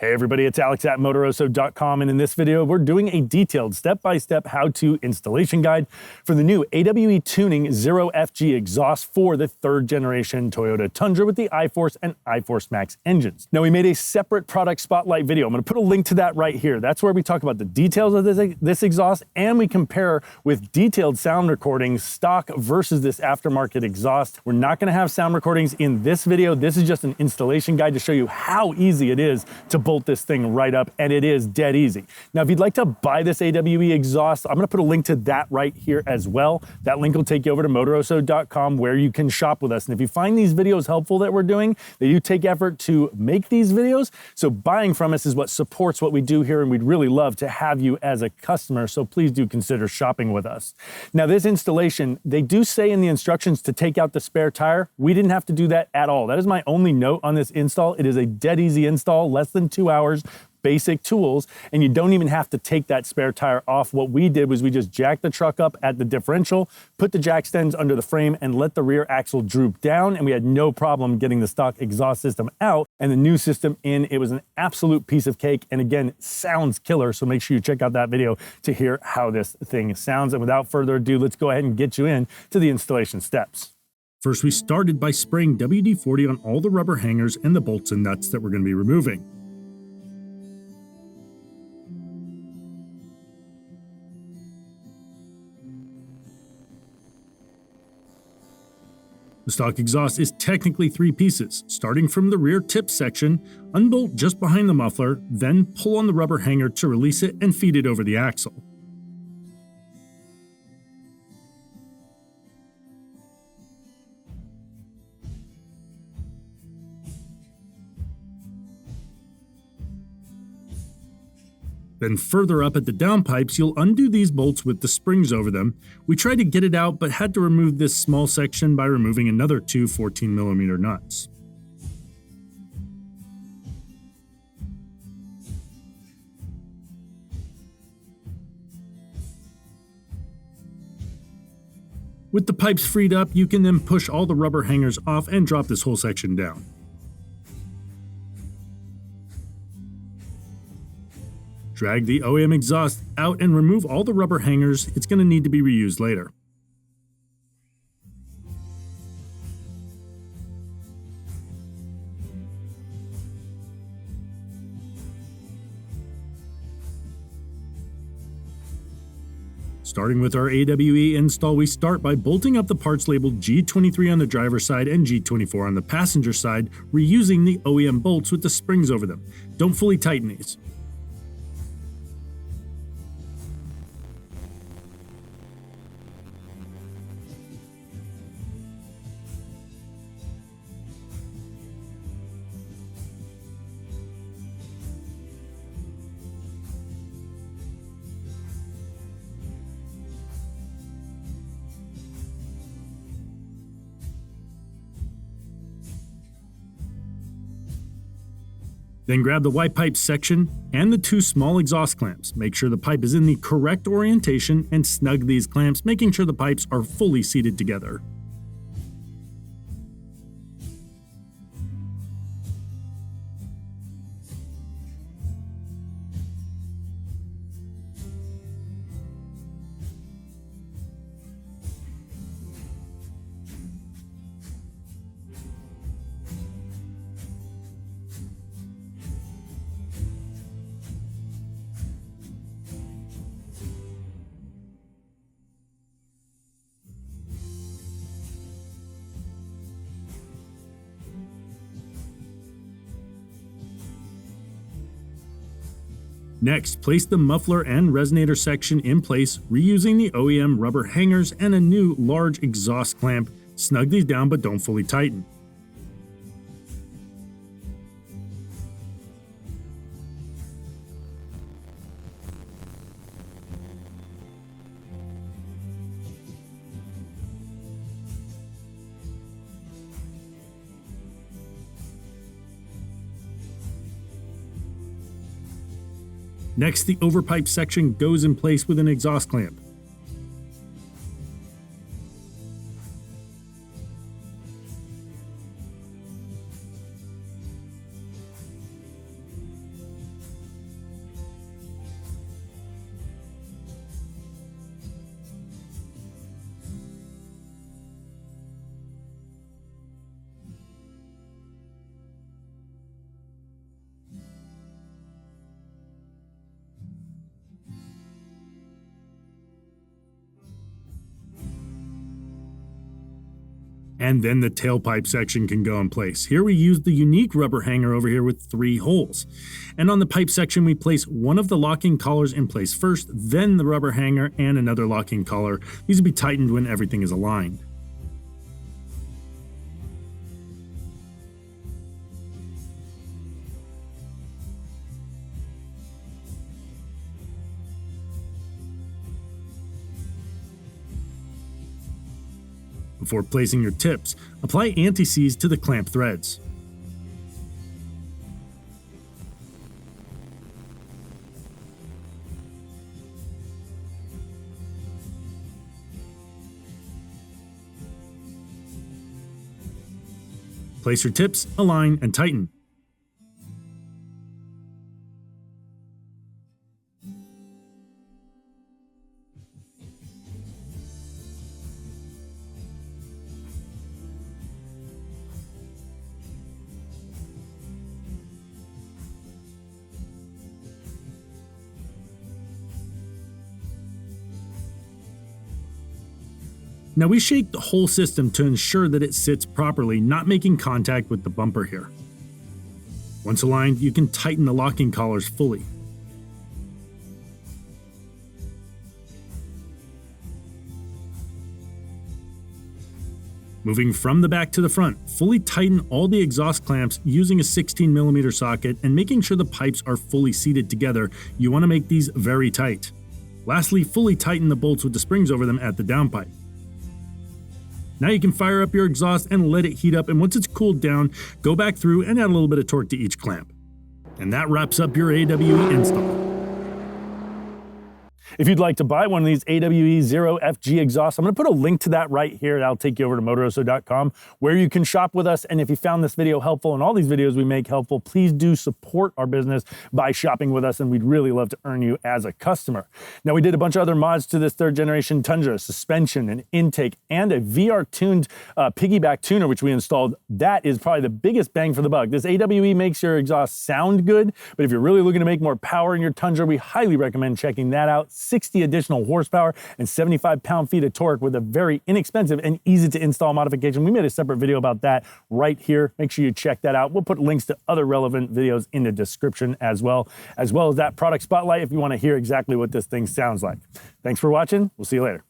Hey everybody, it's Alex at Motoroso.com, and in this video we're doing a detailed step-by-step how-to installation guide for the new AWE tuning 0FG exhaust for the third generation Toyota Tundra with the iForce and iForceMax engines. Now we made a separate product spotlight video. I'm going to put a link to that right here. That's where we talk about the details of this exhaust, and we compare with detailed sound recordings, stock versus this aftermarket exhaust. We're not going to have sound recordings in this video. This is just an installation guide to show you how easy it is to bolt this thing right up, and it is dead easy. Now, if you'd like to buy this AWE exhaust, I'm going to put a link to that right here as well. That link will take you over to Motoroso.com where you can shop with us. And if you find these videos helpful that we're doing, they do take effort to make these videos. So buying from us is what supports what we do here, and we'd really love to have you as a customer. So please do consider shopping with us. Now, this installation, they do say in the instructions to take out the spare tire. We didn't have to do that at all. That is my only note on this install. It is a dead easy install, less than 2 hours. Basic tools, and you don't even have to take that spare tire off. What we did was we just jacked the truck up at the differential, put the jack stands under the frame, and let the rear axle droop down, and we had no problem getting the stock exhaust system out and the new system in. It was an absolute piece of cake, and again, sounds killer, so make sure you check out that video to hear how this thing sounds. And without further ado, let's go ahead and get you in to the installation steps. First, we started by spraying WD-40 on all the rubber hangers and the bolts and nuts that we're going to be removing. The stock exhaust is technically 3 pieces. Starting from the rear tip section, unbolt just behind the muffler, then pull on the rubber hanger to release it and feed it over the axle. Then further up at the downpipes, you'll undo these bolts with the springs over them. We tried to get it out, but had to remove this small section by removing another 2 14mm nuts. With the pipes freed up, you can then push all the rubber hangers off and drop this whole section down. Drag the OEM exhaust out and remove all the rubber hangers. It's going to need to be reused later. Starting with our AWE install, we start by bolting up the parts labeled G23 on the driver's side and G24 on the passenger side, reusing the OEM bolts with the springs over them. Don't fully tighten these. Then grab the Y pipe section and the 2 small exhaust clamps. Make sure the pipe is in the correct orientation and snug these clamps, making sure the pipes are fully seated together. Next, place the muffler and resonator section in place, reusing the OEM rubber hangers and a new large exhaust clamp. Snug these down but don't fully tighten. Next, the overpipe section goes in place with an exhaust clamp. And then the tailpipe section can go in place. Here we use the unique rubber hanger over here with 3 holes. And on the pipe section, we place one of the locking collars in place first, then the rubber hanger and another locking collar. These will be tightened when everything is aligned. Before placing your tips, apply anti-seize to the clamp threads. Place your tips, align, and tighten. Now we shake the whole system to ensure that it sits properly, not making contact with the bumper here. Once aligned, you can tighten the locking collars fully. Moving from the back to the front, fully tighten all the exhaust clamps using a 16mm socket and making sure the pipes are fully seated together. You want to make these very tight. Lastly, fully tighten the bolts with the springs over them at the downpipe. Now you can fire up your exhaust and let it heat up, and once it's cooled down, go back through and add a little bit of torque to each clamp. And that wraps up your AWE install. If you'd like to buy one of these AWE 0FG exhausts, I'm going to put a link to that right here. That'll take you over to Motoroso.com where you can shop with us. And if you found this video helpful and all these videos we make helpful, please do support our business by shopping with us, and we'd really love to earn you as a customer. Now, we did a bunch of other mods to this 3rd generation Tundra, suspension, an intake, and a VR-tuned Piggyback tuner, which we installed. That is probably the biggest bang for the buck. This AWE makes your exhaust sound good, but if you're really looking to make more power in your Tundra, we highly recommend checking that out. 60 additional horsepower and 75 pound-feet of torque with a very inexpensive and easy to install modification. We made a separate video about that right here. Make sure you check that out. We'll put links to other relevant videos in the description as well as that product spotlight if you want to hear exactly what this thing sounds like. Thanks for watching. We'll see you later.